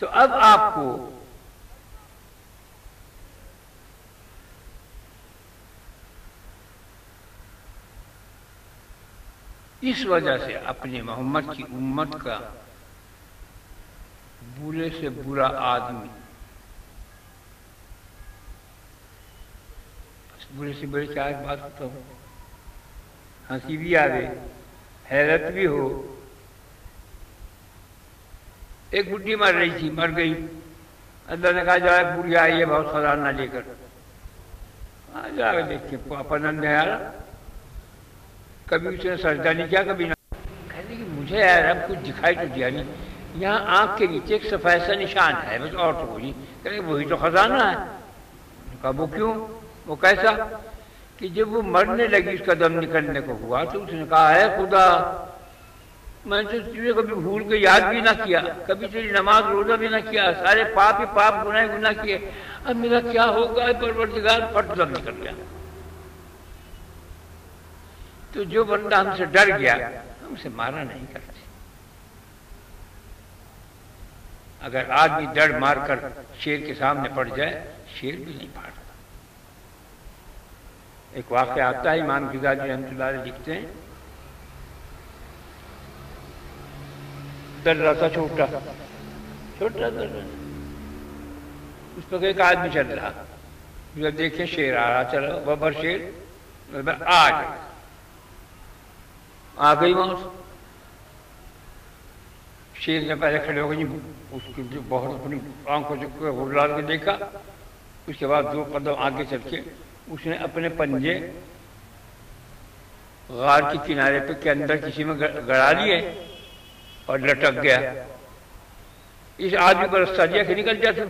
تو اب آپ کو اس وجہ سے اپنے محمد کی امت کا برے سے برا آدمی، برے سے برے کیا بات ہوتا ہو، ہنسی بھی آوے، حیرت بھی ہو۔ ایک بڈھی مر رہی تھی، مر گئی، اللہ نے کہا جا بوڑھی آئی ہے بہت خزانہ لے کر، جا کے دیکھ کے پنند ہے یار، کبھی اس نے سجدہ نہیں کیا، کبھی نہ کہتے کہ مجھے یار اب کچھ دکھائی تو دیا نہیں، یہاں آنکھ کے نیچے ایک صفحہ سا نشان ہے بس، اور تو کوئی نہیں، کہتے وہی تو خزانہ ہے۔ کہا وہ کیوں، وہ کیسا؟ کہ جب وہ مرنے لگی، اس کا دم نکلنے کو ہوا، تو اس نے کہا ہے خدا میں تو تجھے کبھی بھول کے یاد بھی نہ کیا، کبھی تیری نماز روزہ بھی نہ کیا، سارے پاپ ہی پاپ گناہ کیے، اب میرا کیا ہوگا پروردگار، پٹ دم نکل گیا۔ تو جو بندہ ہم سے ڈر گیا ہم سے مارا نہیں کرتے۔ اگر آدمی ڈر مار کر شیر کے سامنے پڑ جائے، شیر بھی نہیں پھاڑتا۔ ایک واقعہ آتا ہے، امام غزالی رحمۃ اللہ علیہ لکھتے ہیں، درہ تھا چھوٹا درہ، اس پر ایک آدمی چل رہا، جب دیکھیں شیر آ رہا، چلو ببر شیر آ گئی وہاں سے۔ شیر نے پہلے کھڑے ہو گئی، اس کی جو بہت اپنی آنکھوں سے غرلال کے دیکھا، اس کے بعد دو قدم آگے چل کے اس نے اپنے پنجے غار کے کنارے پہ کے اندر کسی میں گڑا لیے اور لٹک گیا۔ اس آدمی کو رستہ دیا کہ نکل جا تو،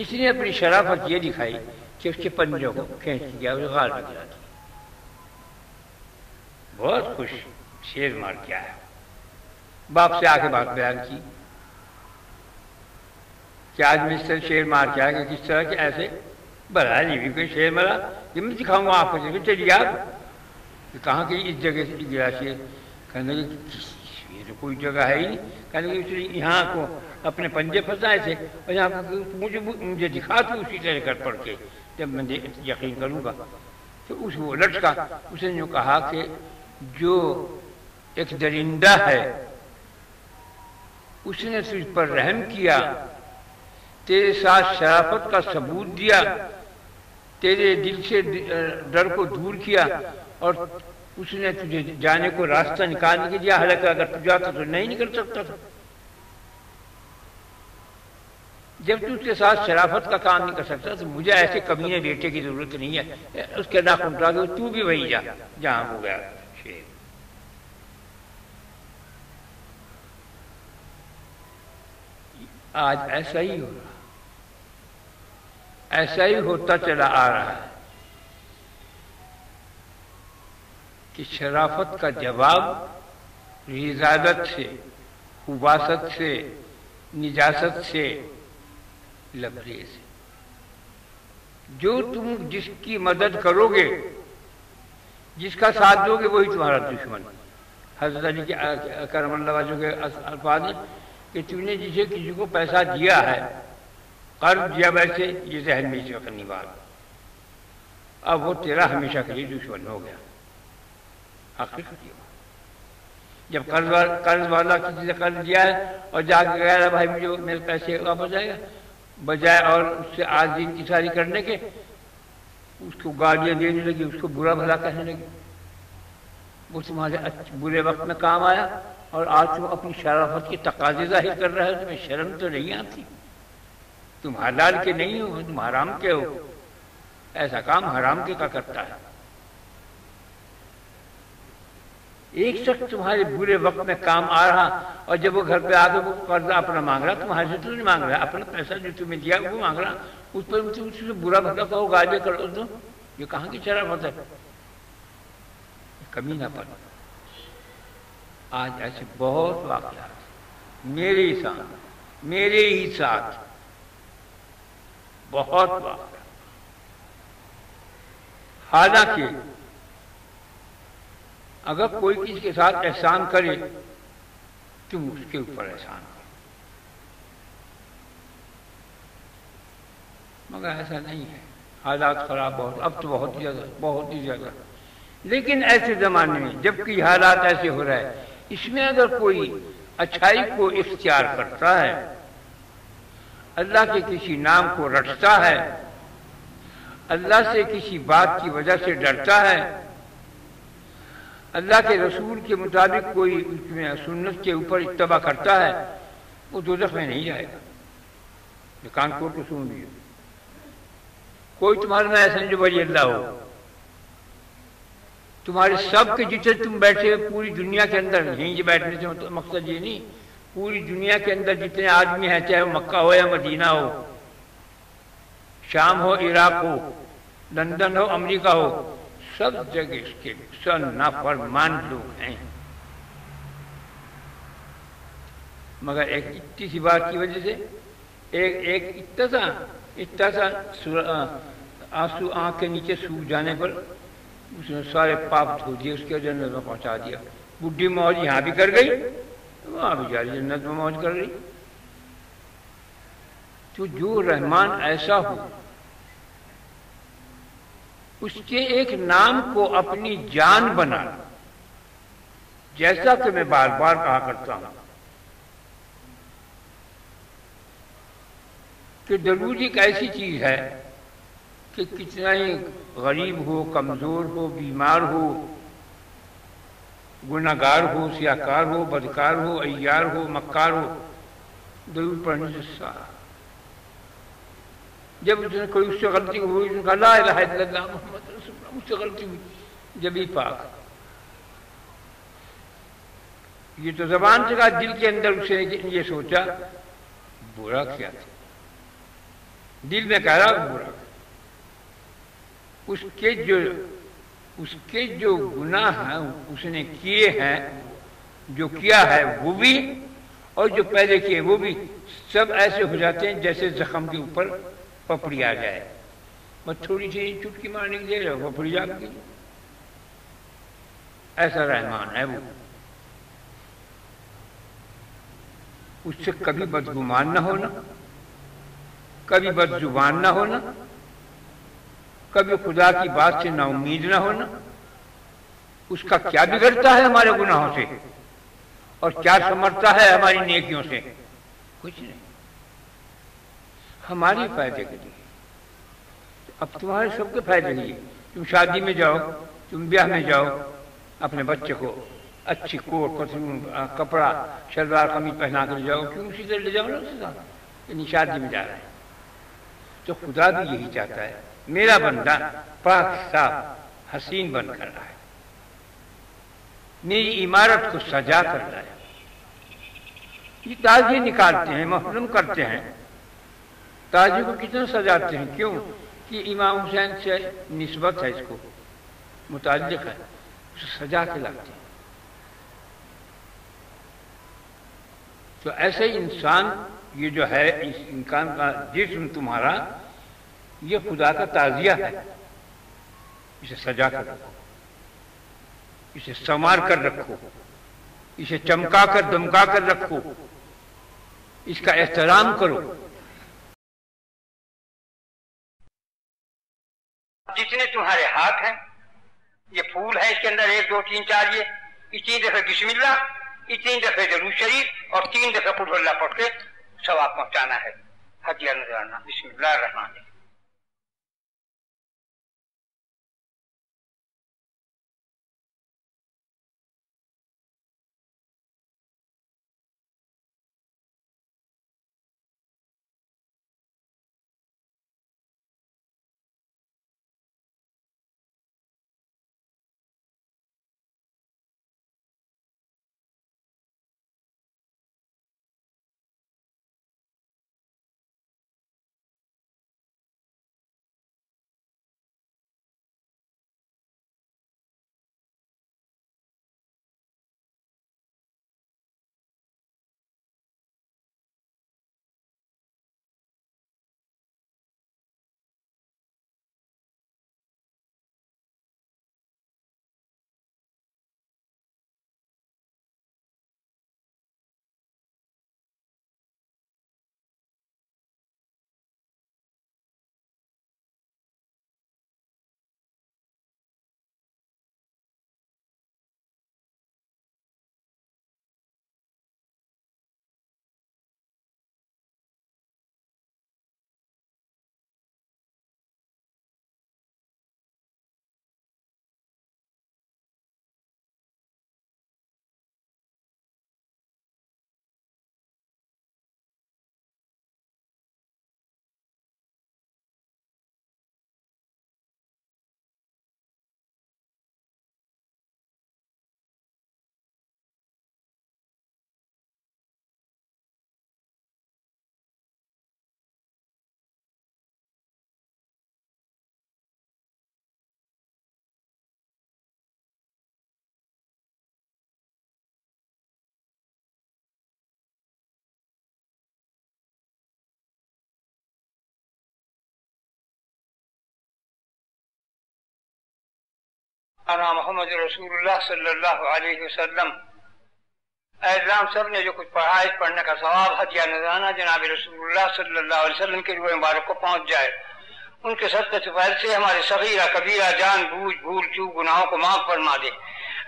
اس نے اپنی شرافت یہ دکھائی کہ اس کے پنجوں کو کھینچ گیا، اس غار میں گرا دیا۔ بہت خوش، شیر مار کے آیا، باپ سے آ کے بات بیان کی کہ آج میں اس طرح شیر مار کے آیا، کہ کس طرح کہ ایسے بھلا نہیں بھی کوئی شیر مرا، یہ میں دکھاؤں گا آپ کو، چلیے آپ کہاں کہ اس جگہ سے گرا شیر؟ کہنے لگے یہ تو کوئی جگہ ہے ہی نہیں، کہنے لگے اس نے یہاں کو اپنے پنجے پھنسائے تھے، اور یہاں مجھے دکھا تو اسی طرح کر پڑھ کے جب میں یقین کروں گا۔ تو اس وہ لٹکا، اس نے جو کہا کہ جو ایک درندہ ہے اس نے تجھ پر رحم کیا، تیرے ساتھ شرافت کا ثبوت دیا، تیرے دل سے ڈر کو دور کیا، اور اس نے تجھے جانے کو راستہ نکالنے کے دیا، حالانکہ اگر تو جاتا تو نہیں نکل سکتا تھا۔ جب تو اس کے ساتھ شرافت کا کام نہیں کر سکتا تو مجھے ایسے کمینے بیٹے کی ضرورت نہیں ہے، اس کے ناخن اٹھا کے تو بھی وہیں جا جہاں ہو گیا شیر۔ آج ایسا ہی ہو رہا، ایسا ہی ہوتا چلا آ رہا ہے کہ شرافت کا جواب رذالت سے، خباثت سے، نجاست سے، لبریز ہے۔ جو تم جس کی مدد کرو گے، جس کا ساتھ دو گے، وہی تمہارا دشمن۔ حضرت علی کے کرم اللہ وجہہ کے الفاظ ہیں کہ تم نے جسے کسی کو پیسہ دیا ہے، قرض دیا ویسے، یہ ذہن میں سے کرنی بات، اب وہ تیرا ہمیشہ کے لیے دشمن ہو گیا۔ حقیقت یہ جب قرض والا کسی سے قرض دیا ہے اور جا کے کہہ بھائی مجھے میرے پیسے واپس آئے گا، بجائے اور اس سے آج دن کی ساری کرنے کے اس کو گالیاں دینے لگی، اس کو برا بھلا کہنے لگی، وہ تمہارے برے وقت میں کام آیا، اور آج تم اپنی شرافت کی تقاضے ظاہر کر رہے ہو، تمہیں شرم تو نہیں آتی؟ تم حلال کے نہیں ہو، تم حرام کے ہو، ایسا کام حرام کے کا کرتا ہے۔ ایک شخص تمہارے برے وقت میں کام آ رہا، اور جب وہ گھر پہ آ کے وہ قرضہ اپنا مانگ رہا، تمہارے سے تو نہیں مانگ رہا، اپنا پیسہ جو تمہیں دیا وہ مانگ رہا، اس پر اس سے برا بھلا کہو، گالیاں کرو، تو یہ کہاں کی شرافت ہے؟ کمی نہ پڑ۔ آج ایسے بہت واقعات میرے ہی ساتھ بہت واقعات، حالانکہ اگر کوئی کسی کے ساتھ احسان کرے تم اس کے اوپر احسان کرو، مگر ایسا نہیں ہے، حالات خراب اب تو بہت ہی زیادہ۔ لیکن ایسے زمانے میں جب کہ حالات ایسے ہو رہے ہیں، اس میں اگر کوئی اچھائی کو اختیار کرتا ہے، اللہ کے کسی نام کو رٹتا ہے، اللہ سے کسی بات کی وجہ سے ڈرتا ہے، اللہ کے رسول کے مطابق کوئی سنت کے اوپر اتباع کرتا ہے، وہ دوزخ میں نہیں جائے گا۔ یہ کان کھول کے سن لیجیے، کوئی تمہارے میں ایسا نہیں جو ولی اللہ ہو، تمہارے سب کے جتنے تم بیٹھے ہوئے پوری دنیا کے اندر، یہیں بیٹھنے سے مقصد یہ نہیں، پوری دنیا کے اندر جتنے آدمی ہیں، چاہے وہ مکہ ہو یا مدینہ ہو، شام ہو عراق ہو، لندن ہو امریکہ ہو، سب جگہ اس کے سب نافرمان لوگ ہیں۔ مگر ایک اتنی سی بات کی وجہ سے ایک اتنا سا آنسو آنکھ کے نیچے سوکھ جانے پر اس نے سارے پاپ دھو دیے، اس کے جنت میں پہنچا دیا۔ بڈھی موج یہاں بھی کر گئی، وہاں بھی جا رہی جنت میں موج کر رہی۔ تو جو رحمان ایسا ہو، اس کے ایک نام کو اپنی جان بنا، جیسا کہ میں بار بار کہا کرتا ہوں کہ درود ایک ایسی چیز ہے کہ کتنا ہی غریب ہو، کمزور ہو، بیمار ہو، گناہگار ہو، سیاہکار ہو، بدکار ہو، عیار ہو، مکار ہو، درود پڑھنے سے سارا۔ جب اس نے کوئی اس سے غلطی ہوئی، اس نے کہا لا الہ الا اللہ محمد رسول اللہ، مجھ سے غلطی ہوئی، جب ہی پاک۔ یہ تو زبان سے کہا، دل کے اندر اس نے یہ سوچا برا کیا تھا، دل میں کہہ رہا برا، اس کے جو گناہ ہیں اس نے کیے ہیں، جو کیا ہے وہ بھی اور جو پہلے کیے وہ بھی، سب ایسے ہو جاتے ہیں جیسے زخم کے اوپر پپڑی آ جائے، بس تھوڑی سی چٹکی مارنے کے لیے پپڑی جا گئی۔ ایسا رحمان ہے وہ، اس سے کبھی بدگمان نہ ہونا، کبھی بد زبان نہ ہونا، کبھی خدا کی بات سے نا امید نہ ہونا۔ اس کا کیا بگڑتا ہے ہمارے گناہوں سے اور کیا سمرتا ہے ہماری نیکیوں سے؟ کچھ نہیں، ہماری فائدے کے لیے۔ اب تمہارے سب کے فائدے کے لیے، تم شادی میں جاؤ، تم بیاہ میں جاؤ، اپنے بچے کو اچھی کوٹ پتلون کپڑا شلوار قمیض پہنا کر جاؤ، کیوں اسی طرح لے جاؤ نا اس کے ساتھ، یعنی شادی میں جا رہے ہیں۔ تو خدا بھی یہی چاہتا ہے، میرا بندہ پاک صاف حسین بن کر رہا ہے، میری عمارت کو سجا کر لایا۔ یہ تازیے نکالتے ہیں، محرم کرتے ہیں، تازی کو کتنا سجاتے ہیں، کیوں کہ امام حسین سے نسبت ہے، اس کو متعلق ہے، اسے سجا کے لاتے ہیں۔ تو ایسے ہی انسان، یہ جو ہے اس انسان کا جسم تمہارا، یہ خدا کا تعزیہ ہے، اسے سجا کر رکھو، اسے سنوار کر رکھو، اسے چمکا کر دمکا کر رکھو، اس کا احترام کرو۔ جتنے تمہارے ہاتھ ہیں، یہ پھول ہے، اس کے اندر 1 2 3 4، یہ اتنی دفعہ بسم اللہ، اتنی دفعہ درود شریف اور 3 دفعہ قل ہو اللہ پڑھ کے ثواب پہنچانا ہے، ہدیہ نذرانہ۔ بسم اللہ الرحمن الرحیم۔ انا محمد رسول اللہ صلی اللہ علیہ وسلم، اے اللہ ہم سب نے جو کچھ پڑھا ہے پڑھنے کا ثواب ہدیہ نذرانہ جناب رسول اللہ صلی اللہ علیہ وسلم کے روح مبارک کو پہنچ جائے، ان کے صدقے سے فیض سے ہمارے صغیرہ کبیرہ جان بوجھ بھول چوک گناہوں کو معاف فرما دے۔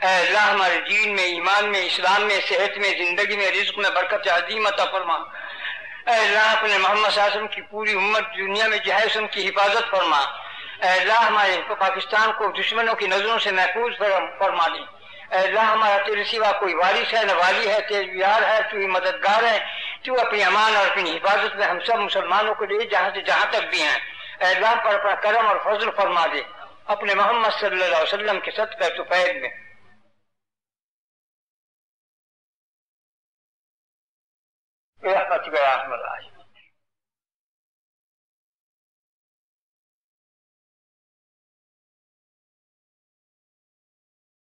اے اللہ ہمارے دین میں، ایمان میں، اسلام میں، صحت میں، زندگی میں، رزق میں برکت عظیم عطا فرما۔ اے اللہ اپنے محمد صلی اللہ علیہ وسلم کی پوری امت دنیا میں جہیز ان کی حفاظت فرما۔ اے اللہ ہمارے پاکستان کو دشمنوں کی نظروں سے محفوظ فرما دے۔ اے اللہ ہمارا تیرے سوا کوئی وارث ہے نہ والی ہے، تیرے یار ہے، تو ہی مددگار ہے، تو اپنی امان اور اپنی حفاظت میں ہم سب مسلمانوں کو دے جہاں سے جہاں تک بھی ہیں۔ اے اللہ پر اپنا کرم اور فضل فرما دے اپنے محمد صلی اللہ علیہ وسلم کے صدقہ طفیل میں۔ برحمتک یا ارحم الراحمین۔